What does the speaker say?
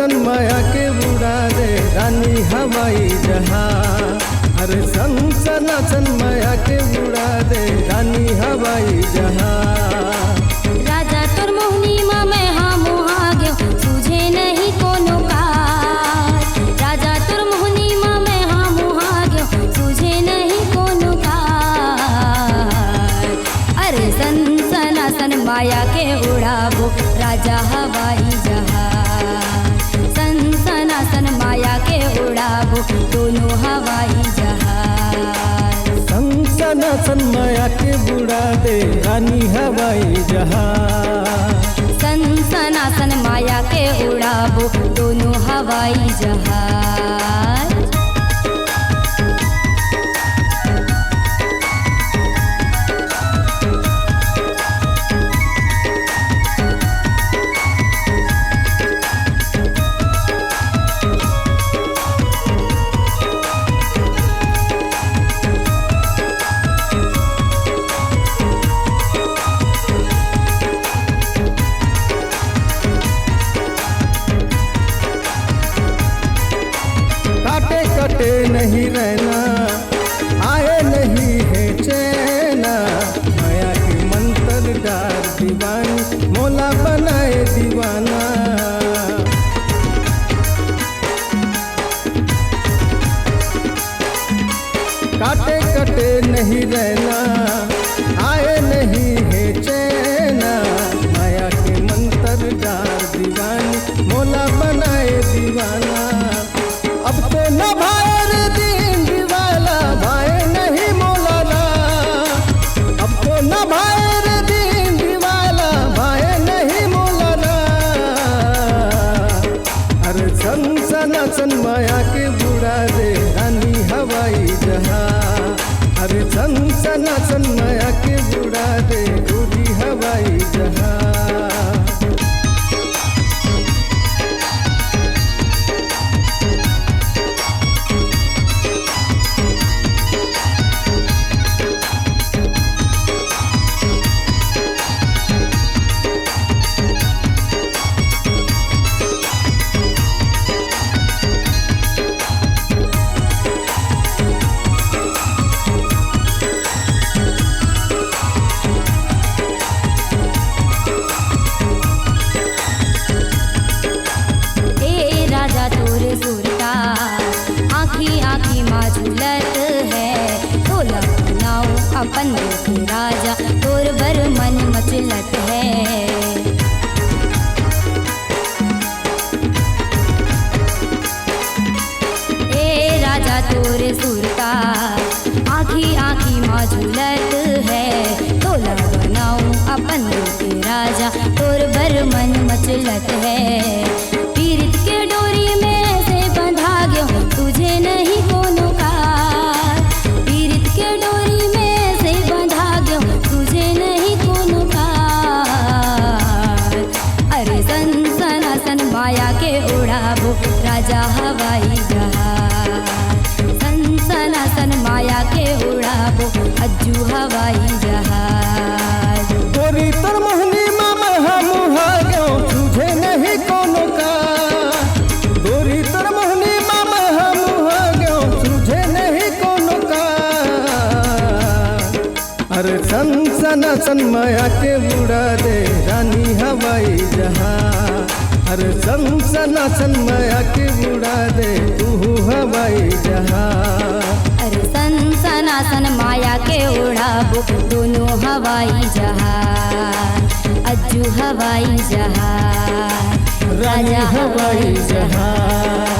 सन माया के उड़ा दे रानी हवाई जहाज। अरे सन माया के उड़ा दे रानी हवाई जहाज। राजा तोर मोहनी मैं हम आगे तुझे नहीं कोनो कार। राजा तोर मोहनी मैं हम आगे तुझे नहीं कोनो कार। अरे सन माया के उड़ाबो राजा हवाई जहाज। सन माया के उड़ाबो दोनों हवाई जहाज। सन माया के उड़ा दे रानी हवाई जहाज। सन माया के उड़ाबो दोनों हवाई जहाज। कटे नहीं रहना आए नहीं है चैना। माया की मंत्र डार दीवानी मौला बनाए दीवाना। काटे कटे नहीं रहना आए नहीं है चैना। माया के मंत्र डार दीवानी मौला बनाए दीवाना। अब तो न भाई रे दीन दीवाला भाई नहीं मौलाना। अब तो न भाई रे दीन दीवाला भाई नहीं मौलाना। अरे सन माया के बुड़ा दे रानी हवाई जहाज। अरे सन माया के बुड़ा दे गोरी हवाई जहाज। अपन के राजा तोर बर मन मचलत है। ए राजा तोर सुरता आँखी आँखी माझुलत है। तोला बनाऊं अपन के राजा तोर बर मन मचलत है। पीरित के डोरी में से बंधा गयो तुझे नहीं कोनो कार। पीरित के डोरी में तुझे नहीं कोनो कार। अरे सन माया के उड़ाबो राजा हवाई जहाज। सन माया के उड़ाबो अज्जू हवाई जहाज। गोरी तोर मोहनी मैं हम गयो तुझे नहीं कोनो कार। गोरी तोर मोहनी मैं हम गयो तुझे नहीं कोनो कार। अरे सन माया के उड़ा दे रानी हवाई जहाज। अरे सन माया के उड़ा दे तू हवाई जहाज। अरे सन माया के उड़ाबो दोनों हवाई जहाज। अज्जू हवाई जहाज रानी हवाई जहाज।